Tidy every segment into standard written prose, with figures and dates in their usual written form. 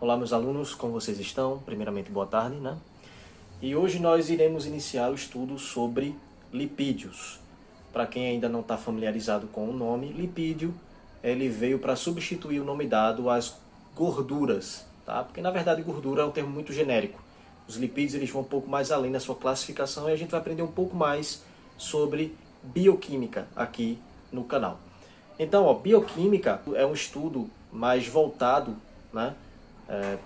Olá, meus alunos, como vocês estão? Primeiramente, boa tarde, né? E hoje nós iremos iniciar o estudo sobre lipídios. Para quem ainda não está familiarizado com o nome, lipídio, ele veio para substituir o nome dado às gorduras, tá? Porque na verdade gordura é um termo muito genérico. Os lipídios eles vão um pouco mais além na sua classificação e a gente vai aprender um pouco mais sobre bioquímica aqui no canal. Então, bioquímica é um estudo mais voltado, né,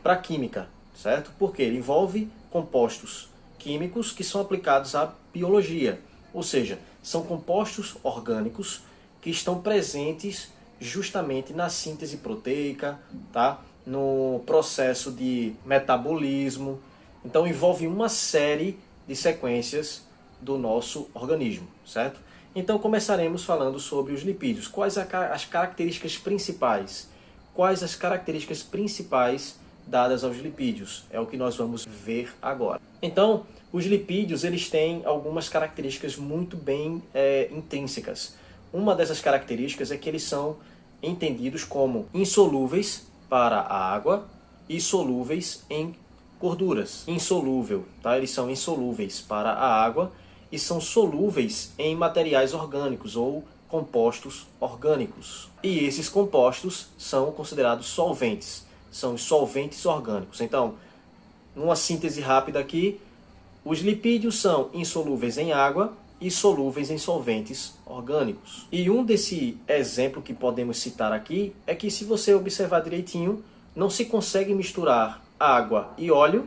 para a química, certo? Porque ele envolve compostos químicos que são aplicados à biologia, ou seja, são compostos orgânicos que estão presentes justamente na síntese proteica, tá? No processo de metabolismo. Então envolve uma série de sequências do nosso organismo, certo? Então começaremos falando sobre os lipídios. Quais as características principais? Quais as características principais dadas aos lipídios? É o que nós vamos ver agora. Então, os lipídios eles têm algumas características muito bem intrínsecas. Uma dessas características é que eles são entendidos como insolúveis para a água e solúveis em gorduras. Insolúvel, tá? Eles são insolúveis para a água e são solúveis em materiais orgânicos ou compostos orgânicos. E esses compostos são considerados solventes, são os solventes orgânicos. Então, numa síntese rápida aqui, os lipídios são insolúveis em água e solúveis em solventes orgânicos. E um desse exemplo que podemos citar aqui é que, se você observar direitinho, não se consegue misturar água e óleo,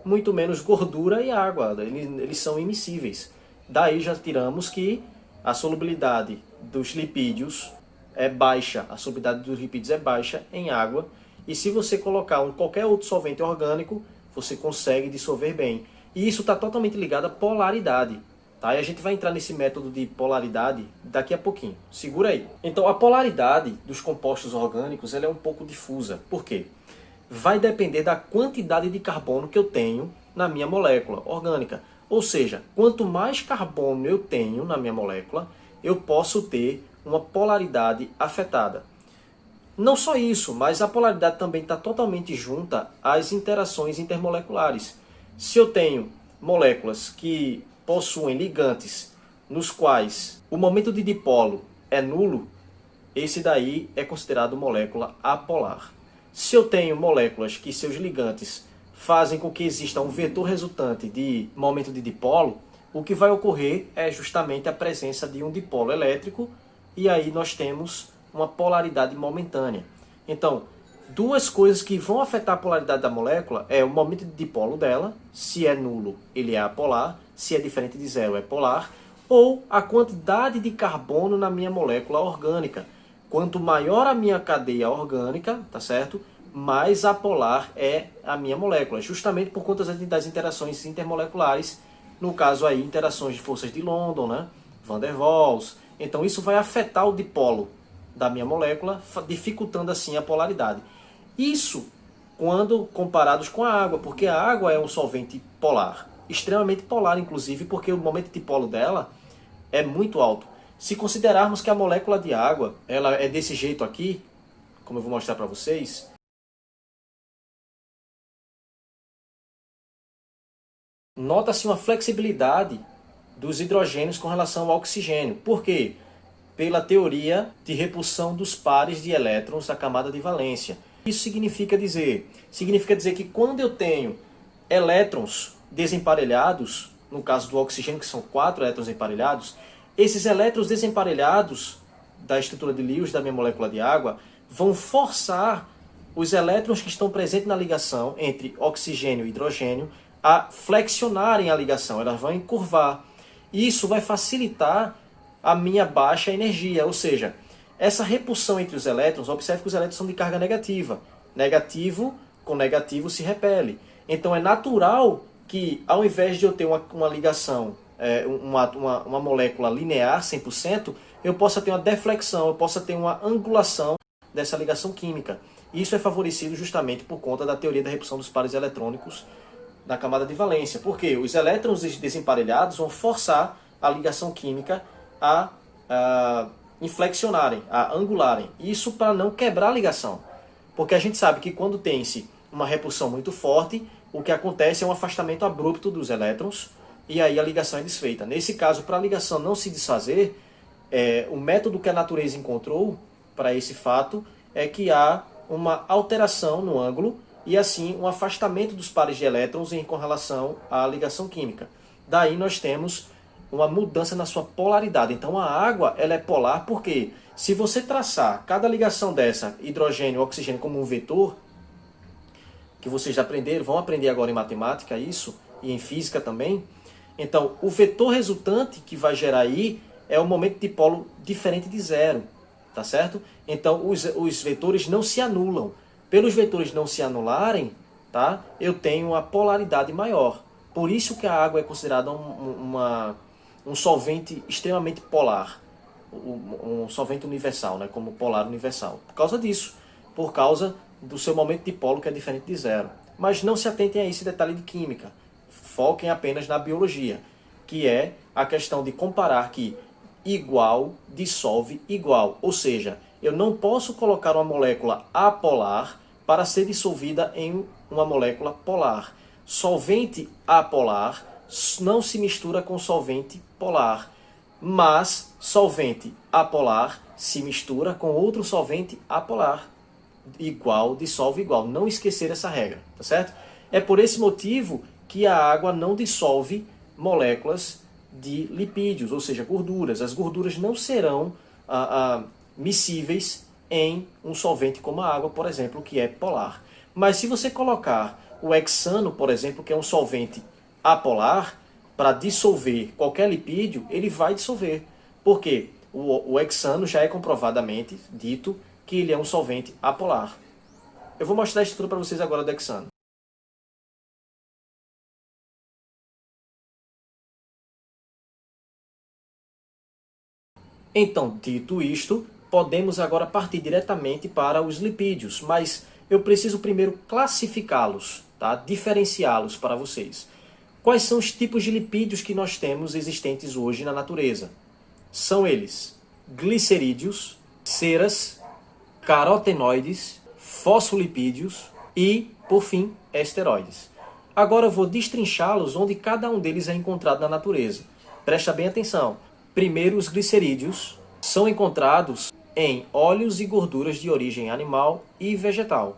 muito menos gordura e água. Eles são immiscíveis. Daí já tiramos que a solubilidade dos lipídios é baixa, a solubilidade dos lipídios é baixa em água, e se você colocar qualquer outro solvente orgânico, você consegue dissolver bem. E isso está totalmente ligado à polaridade, tá? E a gente vai entrar nesse método de polaridade daqui a pouquinho. Segura aí. Então, a polaridade dos compostos orgânicos ela é um pouco difusa. Por quê? Vai depender da quantidade de carbono que eu tenho na minha molécula orgânica. Ou seja, quanto mais carbono eu tenho na minha molécula, eu posso ter uma polaridade afetada. Não só isso, mas a polaridade também está totalmente junta às interações intermoleculares. Se eu tenho moléculas que possuem ligantes nos quais o momento de dipolo é nulo, esse daí é considerado molécula apolar. Se eu tenho moléculas que seus ligantes fazem com que exista um vetor resultante de momento de dipolo, o que vai ocorrer é justamente a presença de um dipolo elétrico, e aí nós temos uma polaridade momentânea. Então, duas coisas que vão afetar a polaridade da molécula é o momento de dipolo dela, se é nulo ele é apolar, se é diferente de zero é polar, ou a quantidade de carbono na minha molécula orgânica. Quanto maior a minha cadeia orgânica, tá certo? Mais apolar é a minha molécula, justamente por conta das interações intermoleculares, no caso aí interações de forças de London, né? Van der Waals. Então isso vai afetar o dipolo da minha molécula, dificultando assim a polaridade. Isso quando comparados com a água, porque a água é um solvente polar, extremamente polar inclusive, porque o momento de dipolo dela é muito alto. Se considerarmos que a molécula de água ela é desse jeito aqui, como eu vou mostrar para vocês, nota-se uma flexibilidade dos hidrogênios com relação ao oxigênio. Por quê? Pela teoria de repulsão dos pares de elétrons da camada de valência. Isso significa dizer que quando eu tenho elétrons desemparelhados, no caso do oxigênio, que são 4 elétrons emparelhados, esses elétrons desemparelhados da estrutura de Lewis da minha molécula de água vão forçar os elétrons que estão presentes na ligação entre oxigênio e hidrogênio a flexionarem a ligação, elas vão encurvar. Isso vai facilitar a minha baixa energia, ou seja, essa repulsão entre os elétrons, observe que os elétrons são de carga negativa. Negativo com negativo se repele. Então é natural que, ao invés de eu ter uma ligação, uma molécula linear 100%, eu possa ter uma deflexão, eu possa ter uma angulação dessa ligação química. Isso é favorecido justamente por conta da teoria da repulsão dos pares eletrônicos da camada de valência. Porque os elétrons desemparelhados vão forçar a ligação química a inflexionarem, a angularem. Isso para não quebrar a ligação. Porque a gente sabe que quando tem-se uma repulsão muito forte, o que acontece é um afastamento abrupto dos elétrons e aí a ligação é desfeita. Nesse caso, para a ligação não se desfazer, o método que a natureza encontrou para esse fato é que há uma alteração no ângulo e assim um afastamento dos pares de elétrons com relação à ligação química. Daí nós temos uma mudança na sua polaridade. Então a água ela é polar porque se você traçar cada ligação dessa, hidrogênio e oxigênio, como um vetor, que vocês já aprenderam, vão aprender agora em matemática isso, e em física também. Então, o vetor resultante que vai gerar aí é o momento de dipolo diferente de zero, tá certo? Então, os vetores não se anulam. Pelos vetores não se anularem, tá? Eu tenho uma polaridade maior. Por isso que a água é considerada um solvente extremamente polar, um solvente universal, né? Como polar universal. Por causa disso, por causa do seu momento de dipolo que é diferente de zero. Mas não se atentem a esse detalhe de química. Foquem apenas na biologia, que é a questão de comparar que igual dissolve igual. Ou seja, eu não posso colocar uma molécula apolar para ser dissolvida em uma molécula polar. Solvente apolar não se mistura com solvente polar, mas solvente apolar se mistura com outro solvente apolar. Igual dissolve igual. Não esquecer essa regra, tá certo? É por esse motivo que a água não dissolve moléculas de lipídios, ou seja, gorduras. As gorduras não serão miscíveis em um solvente como a água, por exemplo, que é polar. Mas se você colocar o hexano, por exemplo, que é um solvente apolar, para dissolver qualquer lipídio, ele vai dissolver. Por quê? O hexano já é comprovadamente dito que ele é um solvente apolar. Eu vou mostrar a estrutura para vocês agora do hexano. Então, dito isto, podemos agora partir diretamente para os lipídios, mas eu preciso primeiro classificá-los, tá? Diferenciá-los para vocês. Quais são os tipos de lipídios que nós temos existentes hoje na natureza? São eles glicerídeos, ceras, carotenoides, fosfolipídios e, por fim, esteroides. Agora eu vou destrinchá-los onde cada um deles é encontrado na natureza. Presta bem atenção. Primeiro, os glicerídeos são encontrados em óleos e gorduras de origem animal e vegetal.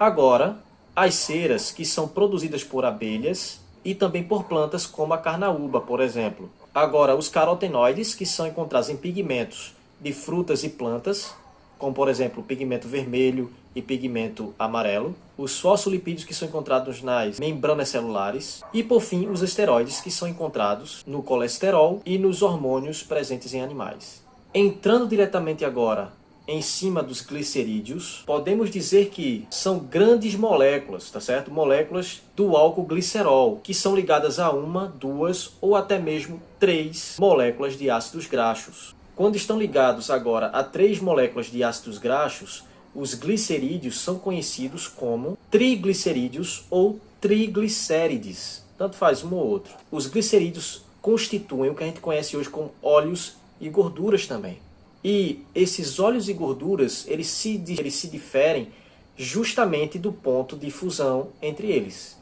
Agora, as ceras, que são produzidas por abelhas e também por plantas como a carnaúba, por exemplo. Agora, os carotenoides, que são encontrados em pigmentos de frutas e plantas, como por exemplo pigmento vermelho e pigmento amarelo, os fosfolipídios que são encontrados nas membranas celulares e por fim os esteroides que são encontrados no colesterol e nos hormônios presentes em animais. Entrando diretamente agora em cima dos glicerídeos, podemos dizer que são grandes moléculas, tá certo? Moléculas do álcool glicerol, que são ligadas a uma, duas ou até mesmo 3 moléculas de ácidos graxos. Quando estão ligados agora a 3 moléculas de ácidos graxos, os glicerídeos são conhecidos como triglicerídeos ou triglicérides. Tanto faz um ou outro. Os glicerídeos constituem o que a gente conhece hoje como óleos e gorduras também. E esses óleos e gorduras, eles se diferem justamente do ponto de fusão entre eles.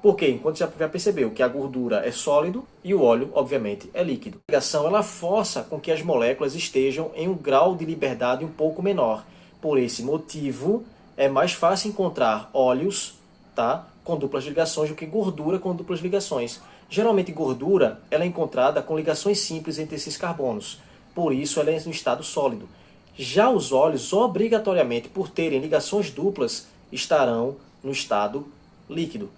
Porque, enquanto já percebeu que a gordura é sólido e o óleo, obviamente, é líquido. A ligação ela força com que as moléculas estejam em um grau de liberdade um pouco menor. Por esse motivo, é mais fácil encontrar óleos, tá, com duplas ligações do que gordura com duplas ligações. Geralmente, gordura ela é encontrada com ligações simples entre esses carbonos. Por isso, ela é no estado sólido. Já os óleos, obrigatoriamente, por terem ligações duplas, estarão no estado líquido.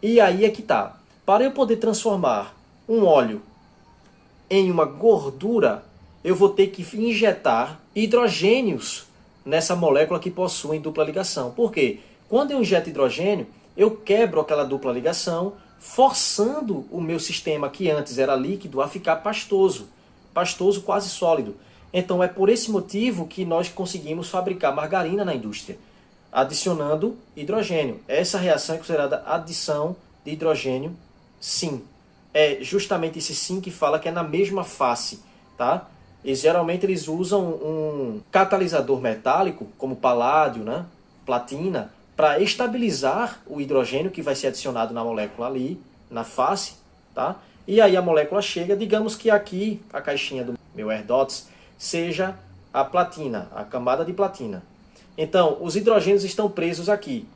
E aí é que tá. Para eu poder transformar um óleo em uma gordura, eu vou ter que injetar hidrogênios nessa molécula que possuem dupla ligação. Por quê? Quando eu injeto hidrogênio, eu quebro aquela dupla ligação, forçando o meu sistema, que antes era líquido, a ficar pastoso. Pastoso quase sólido. Então é por esse motivo que nós conseguimos fabricar margarina na indústria, adicionando hidrogênio. Essa reação é considerada adição de hidrogênio, sim. É justamente esse sim que fala que é na mesma face, tá? E geralmente eles usam um catalisador metálico, como paládio, né? Platina, para estabilizar o hidrogênio que vai ser adicionado na molécula ali, na face, tá? E aí a molécula chega, digamos que aqui a caixinha do meu AirDots seja a platina, a camada de platina. Então, os hidrogênios estão presos aqui.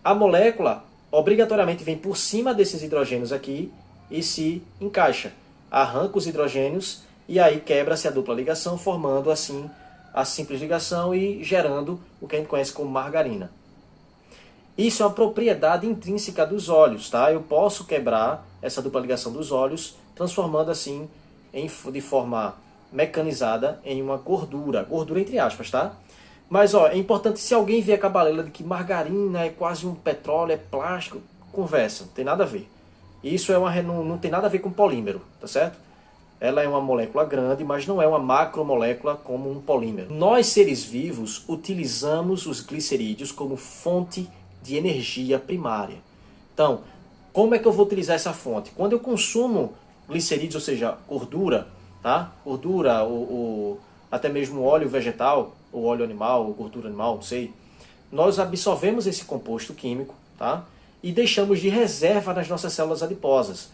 A molécula obrigatoriamente vem por cima desses hidrogênios aqui e se encaixa. Arranca os hidrogênios e aí quebra-se a dupla ligação, formando assim a simples ligação e gerando o que a gente conhece como margarina. Isso é uma propriedade intrínseca dos óleos, tá? Eu posso quebrar essa dupla ligação dos óleos, transformando assim de forma mecanizada em uma gordura entre aspas, tá? Mas ó, é importante, se alguém vier com a balela de que margarina é quase um petróleo, é plástico, conversa, não tem nada a ver. Isso não tem nada a ver com polímero, tá certo? Ela é uma molécula grande, mas não é uma macromolécula como um polímero. Nós, seres vivos, utilizamos os glicerídeos como fonte de energia primária. Então, como é que eu vou utilizar essa fonte? Quando eu consumo glicerídeos, ou seja, gordura, tá? Gordura, até mesmo óleo vegetal, ou óleo animal, ou gordura animal, não sei. Nós absorvemos esse composto químico, tá? E deixamos de reserva nas nossas células adiposas,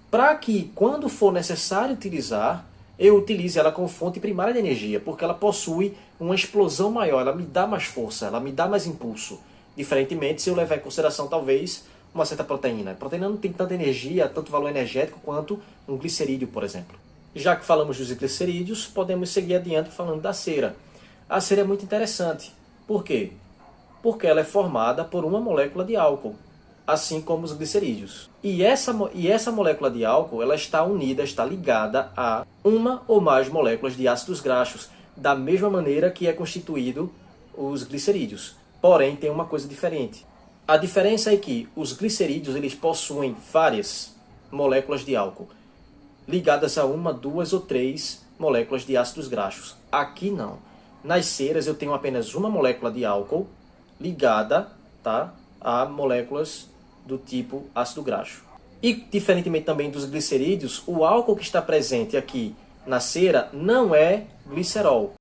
para que, quando for necessário utilizar, eu utilize ela como fonte primária de energia, porque ela possui uma explosão maior, ela me dá mais força, ela me dá mais impulso. Diferentemente, se eu levar em consideração, talvez, uma certa proteína. A proteína não tem tanta energia, tanto valor energético quanto um glicerídeo, por exemplo. Já que falamos dos glicerídeos, podemos seguir adiante falando da cera. A cera é muito interessante. Por quê? Porque ela é formada por uma molécula de álcool, assim como os glicerídeos. E essa molécula de álcool, ela está unida, está ligada a uma ou mais moléculas de ácidos graxos, da mesma maneira que é constituído os glicerídeos. Porém, tem uma coisa diferente. A diferença é que os glicerídeos eles possuem várias moléculas de álcool, ligadas a uma, duas ou três moléculas de ácidos graxos. Aqui não. Nas ceras eu tenho apenas uma molécula de álcool ligada, tá, a moléculas do tipo ácido graxo. E, diferentemente também dos glicerídeos, o álcool que está presente aqui na cera não é glicerol.